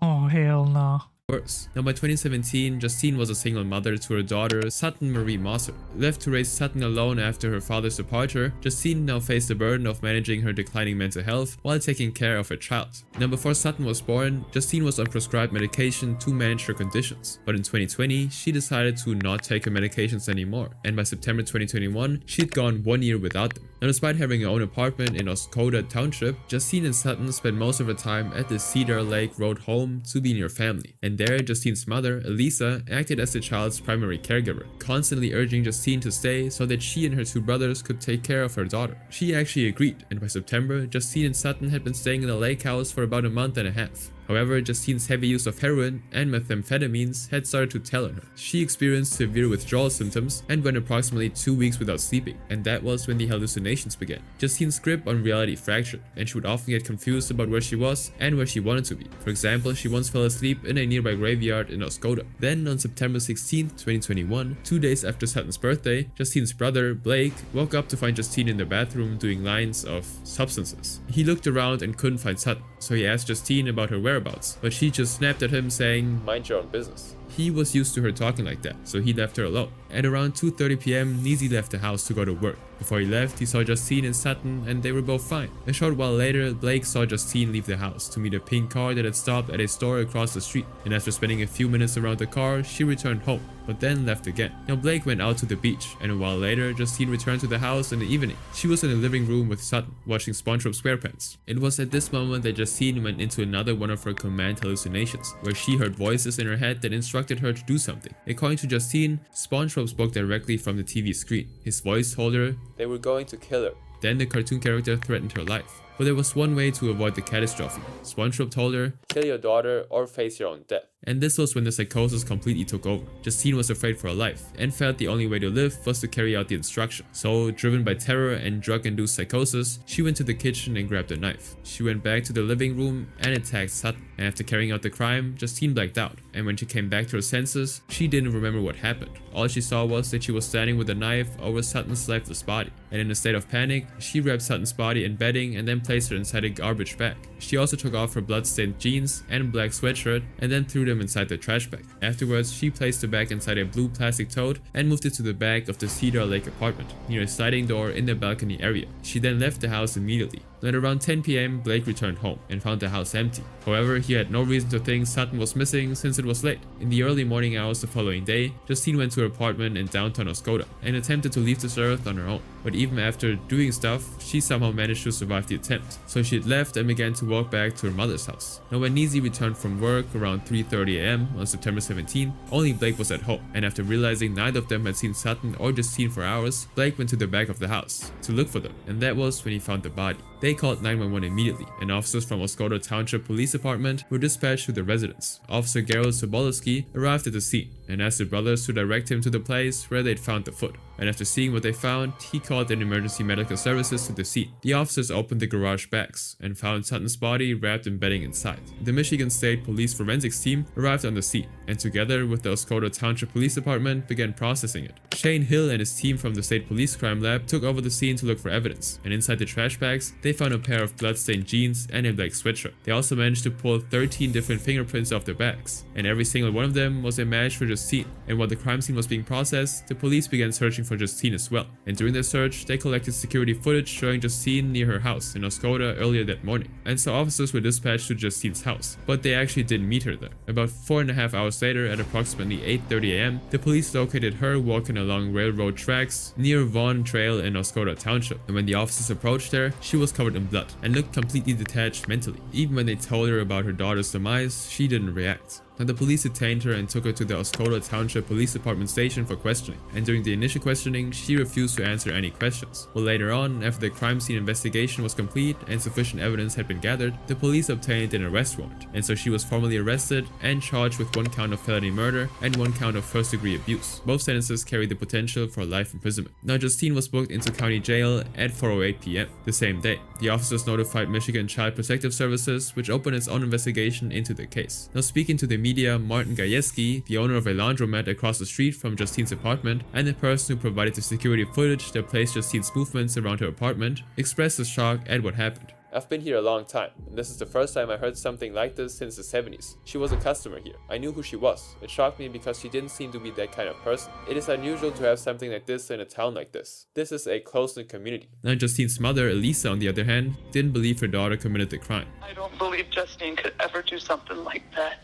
Oh, hell no. worse. Now by 2017, Justine was a single mother to her daughter, Sutton Marie Moser. Left to raise Sutton alone after her father's departure, Justine now faced the burden of managing her declining mental health while taking care of her child. Now before Sutton was born, Justine was on prescribed medication to manage her conditions. But in 2020, she decided to not take her medications anymore, and by September 2021, she'd gone 1 year without them. Now despite having her own apartment in Oscoda Township, Justine and Sutton spent most of her time at the Cedar Lake Road home to be near family. And there, Justine's mother, Elisa, acted as the child's primary caregiver, constantly urging Justine to stay so that she and her 2 brothers could take care of her daughter. She actually agreed, and by September, Justine and Sutton had been staying in the lake house for about a month and a half. However, Justine's heavy use of heroin and methamphetamines had started to tell on her. She experienced severe withdrawal symptoms and went approximately 2 weeks without sleeping, and that was when the hallucinations began. Justine's grip on reality fractured, and she would often get confused about where she was and where she wanted to be. For example, she once fell asleep in a nearby graveyard in Oscoda. Then, on September 16, 2021, 2 days after Sutton's birthday, Justine's brother, Blake, woke up to find Justine in the bathroom doing lines of substances. He looked around and couldn't find Sutton, so he asked Justine about her whereabouts, but she just snapped at him saying, "Mind your own business." He was used to her talking like that, so he left her alone. At around 2:30 p.m, Neasley left the house to go to work. Before he left, he saw Justine and Sutton, and they were both fine. A short while later, Blake saw Justine leave the house to meet a pink car that had stopped at a store across the street, and after spending a few minutes around the car, she returned home, but then left again. Now Blake went out to the beach, and a while later, Justine returned to the house in the evening. She was in the living room with Sutton, watching Spongebob Squarepants. It was at this moment that Justine went into another one of her command hallucinations, where she heard voices in her head that instructed her to do something. According to Justine, Spongebob spoke directly from the TV screen. His voice told her they were going to kill her. Then the cartoon character threatened her life. But there was one way to avoid the catastrophe. SpongeBob told her, "Kill your daughter or face your own death." And this was when the psychosis completely took over. Justine was afraid for her life and felt the only way to live was to carry out the instruction. So, driven by terror and drug-induced psychosis, she went to the kitchen and grabbed a knife. She went back to the living room and attacked Sutton. And after carrying out the crime, Justine blacked out. And when she came back to her senses, she didn't remember what happened. All she saw was that she was standing with a knife over Sutton's lifeless body. And in a state of panic, she wrapped Sutton's body in bedding and then placed her inside a garbage bag. She also took off her blood-stained jeans and black sweatshirt and then threw them inside the trash bag. Afterwards, she placed the bag inside a blue plastic tote and moved it to the back of the Cedar Lake apartment, near a sliding door in the balcony area. She then left the house immediately. At around 10 p.m, Blake returned home and found the house empty. However, he had no reason to think Sutton was missing since it was late. In the early morning hours the following day, Justine went to her apartment in downtown Oscoda and attempted to leave this earth on her own. But even after doing stuff, she somehow managed to survive the attempt. So she had left and began to walk back to her mother's house. Now when Neezy returned from work around 3:30 a.m. on September 17, only Blake was at home, and after realizing neither of them had seen Sutton or Justine for hours, Blake went to the back of the house to look for them, and that was when he found the body. They called 911 immediately, and officers from Oscoda Township Police Department were dispatched to the residence. Officer Gerald Sobolewski arrived at the scene and asked the brothers to direct him to the place where they'd found the foot. And after seeing what they found, he called in emergency medical services to the scene. The officers opened the garage bags and found Sutton's body wrapped in bedding inside. The Michigan State Police Forensics team arrived on the scene, and together with the Oscoda Township Police Department began processing it. Shane Hill and his team from the State Police Crime Lab took over the scene to look for evidence, and inside the trash bags, they found a pair of blood-stained jeans and a black sweatshirt. They also managed to pull 13 different fingerprints off their bags, and every single one of them was a match for Justine. And while the crime scene was being processed, the police began searching for Justine as well. And during their search, they collected security footage showing Justine near her house in Oscoda earlier that morning. And so officers were dispatched to Justine's house, but they actually didn't meet her there. About 4.5 hours later, at approximately 8:30 a.m, the police located her walking along railroad tracks near Vaughn Trail in Oscoda Township. And when the officers approached her, she was covered in blood and looked completely detached mentally. Even when they told her about her daughter's demise, she didn't react. Now the police detained her and took her to the Oscoda Township Police Department station for questioning, and during the initial questioning, she refused to answer any questions. Well, later on, after the crime scene investigation was complete and sufficient evidence had been gathered, the police obtained an arrest warrant, and so she was formally arrested and charged with 1 count of felony murder and 1 count of first-degree abuse. Both sentences carried the potential for life imprisonment. Now Justine was booked into county jail at 4:08 p.m. the same day. The officers notified Michigan Child Protective Services, which opened its own investigation into the case. Now speaking to the media, Martin Gajewski, the owner of a laundromat across the street from Justine's apartment and the person who provided the security footage that placed Justine's movements around her apartment, expressed his shock at what happened. I've been here a long time, and this is the first time I heard something like this since the 70s. She was a customer here. I knew who she was. It shocked me because she didn't seem to be that kind of person. It is unusual to have something like this in a town like this. This is a close-knit community. Now Justine's mother, Elisa, on the other hand, didn't believe her daughter committed the crime. I don't believe Justine could ever do something like that,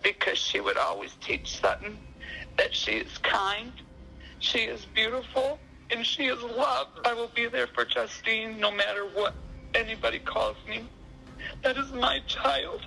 because she would always teach Sutton that she is kind, she is beautiful, and she is loved. I will be there for Justine no matter what anybody calls me. That is my child,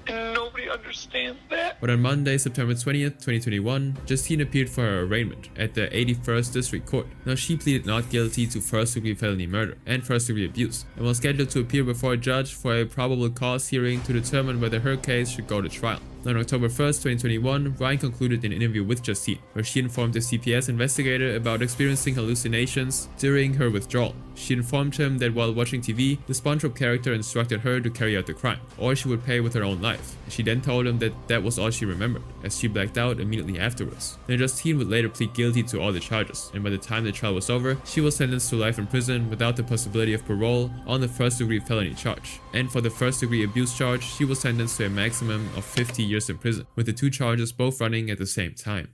and nobody understands that. But on Monday, September 20th, 2021, Justine appeared for her arraignment at the 81st District Court. Now she pleaded not guilty to first-degree felony murder and first-degree abuse, and was scheduled to appear before a judge for a probable cause hearing to determine whether her case should go to trial. On October 1st, 2021, Ryan concluded an interview with Justine, where she informed the CPS investigator about experiencing hallucinations during her withdrawal. She informed him that while watching TV, the Spongebob character instructed her to carry out the crime, or she would pay with her own life. She then told him that that was all she remembered, as she blacked out immediately afterwards. Then Justine would later plead guilty to all the charges, and by the time the trial was over, she was sentenced to life in prison without the possibility of parole on the first-degree felony charge. And for the first-degree abuse charge, she was sentenced to a maximum of 50 years in prison, with the 2 charges both running at the same time.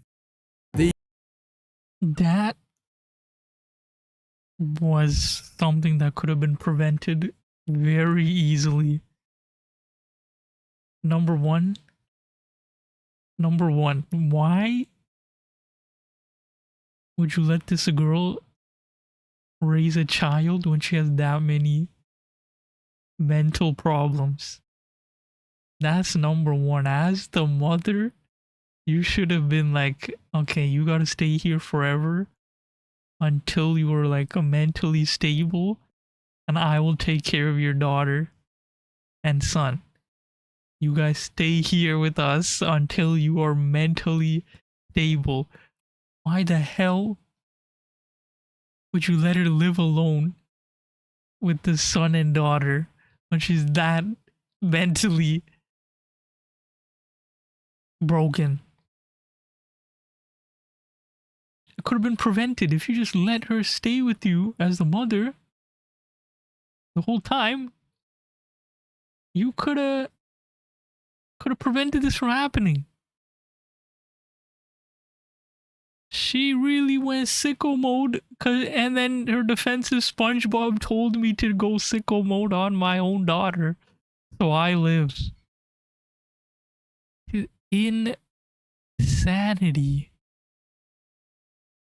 That was something that could have been prevented very easily. Number one, why would you let this girl raise a child when she has that many mental problems? That's number one. As the mother, you should have been like, okay, you gotta stay here forever until you are like mentally stable, and I will take care of your daughter and son. You guys stay here with us until you are mentally stable. Why the hell would you let her live alone with the son and daughter when she's that mentally broken? It could have been prevented if you just let her stay with you as the mother the whole time. You could have prevented this from happening. She really went sicko mode, and then her defensive Spongebob told me to go sicko mode on my own daughter. So I live. Insanity.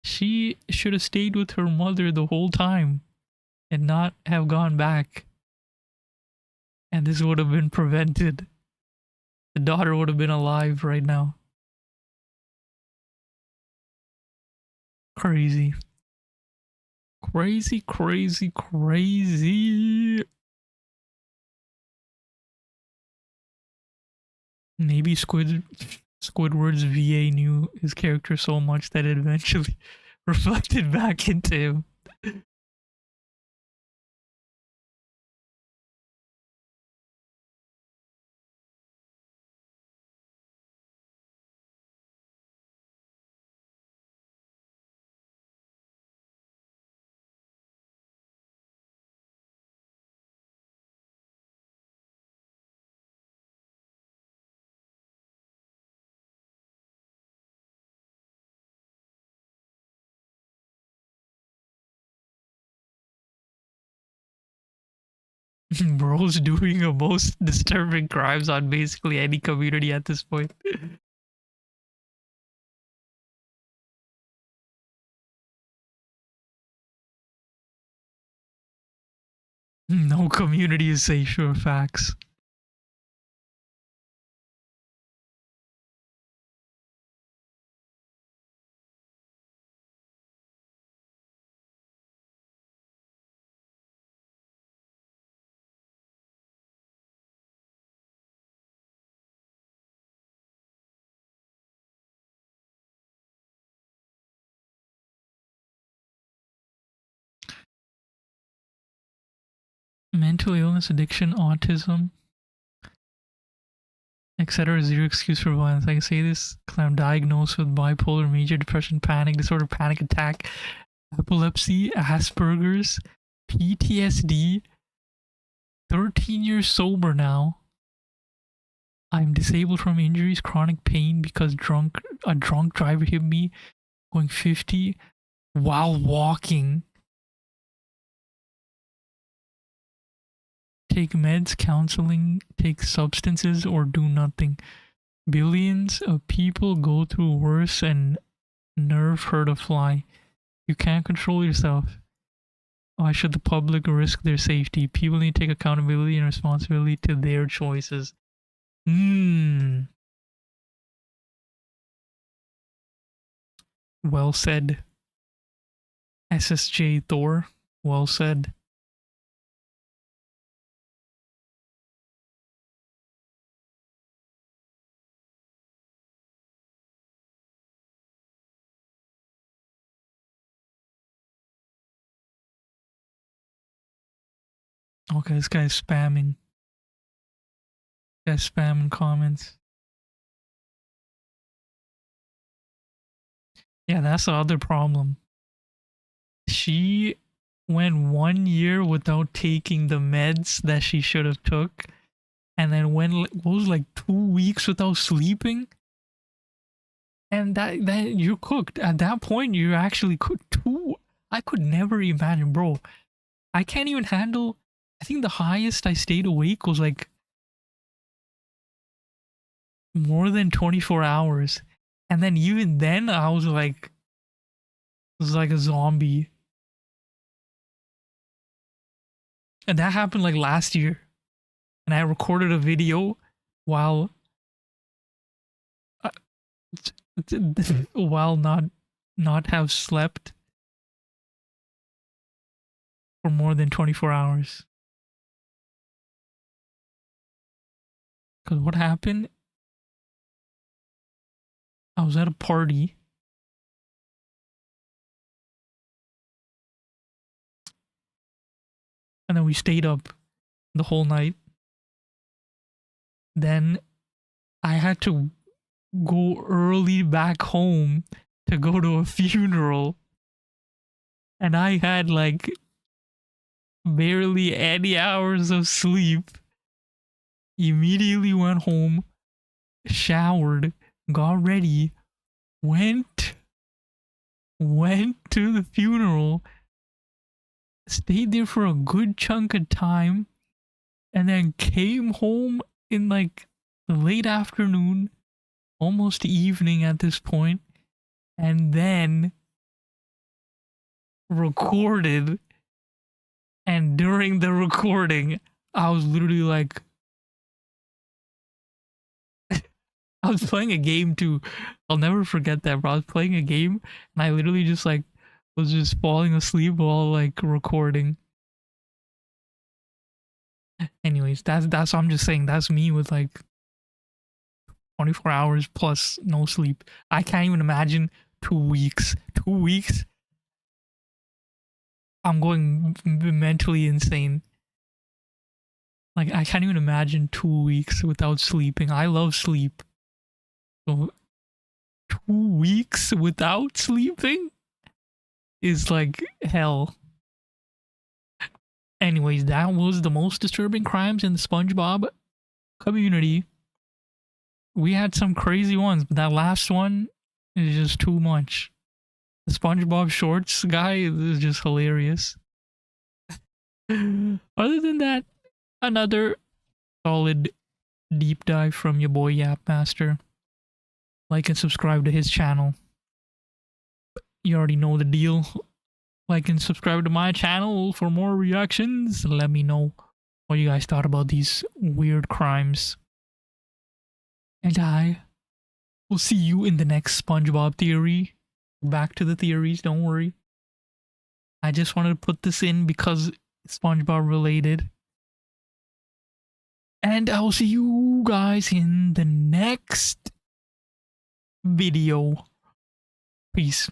She should have stayed with her mother the whole time and not have gone back. And this would have been prevented. The daughter would have been alive right now. Crazy. Crazy, crazy, crazy. Maybe Squidward's VA knew his character so much that it eventually reflected back into him. Bro's doing the most disturbing crimes on basically any community at this point. No community is safe, sure facts. Mental illness, addiction, autism, etc. is your excuse for violence. I can say this because I'm diagnosed with bipolar, major depression, panic disorder, panic attack, epilepsy, Asperger's, PTSD, 13 years sober now. I'm disabled from injuries, chronic pain because a drunk driver hit me going 50 while walking. Take meds, counseling, take substances, or do nothing. Billions of people go through worse and nerve hurt a fly. You can't control yourself. Why should the public risk their safety? People need to take accountability and responsibility to their choices. Well said. SSJ Thor. Well said. Okay, this guy's spamming. This guy's spamming comments. Yeah, that's the other problem. She went 1 year without taking the meds that she should have took, and then goes like 2 weeks without sleeping. And that you're cooked. At that point, you're actually cooked. I could never imagine, bro. I can't even handle. I think the highest I stayed awake was like more than 24 hours. And then even then I was like a zombie. And that happened like last year. And I recorded a video while not have slept for more than 24 hours. Because what happened? I was at a party. And then we stayed up the whole night. Then I had to go early back home to go to a funeral. And I had like barely any hours of sleep. immediately went home, showered, got ready, went to the funeral, stayed there for a good chunk of time, and then came home in like the late afternoon, almost evening at this point, and then recorded. And during the recording, I was literally like, I was playing a game too. I'll never forget that, bro. I was playing a game and I literally just like was just falling asleep while like recording. Anyways, that's I'm just saying that's me with like 24 hours plus no sleep. I can't even imagine 2 weeks. 2 weeks. I'm going mentally insane. Like I can't even imagine 2 weeks without sleeping. I love sleep. So 2 weeks without sleeping is like hell. Anyways, that was the most disturbing crimes in the SpongeBob community. We had some crazy ones, but that last one is just too much. The SpongeBob shorts guy is just hilarious. Other than that, another solid deep dive from your boy Yapmaster. Like and subscribe to his channel. You already know the deal. Like and subscribe to my channel for more reactions. Let me know what you guys thought about these weird crimes. And I will see you in the next SpongeBob theory. Back to the theories, don't worry. I just wanted to put this in because it's SpongeBob related. And I will see you guys in the next video. Peace.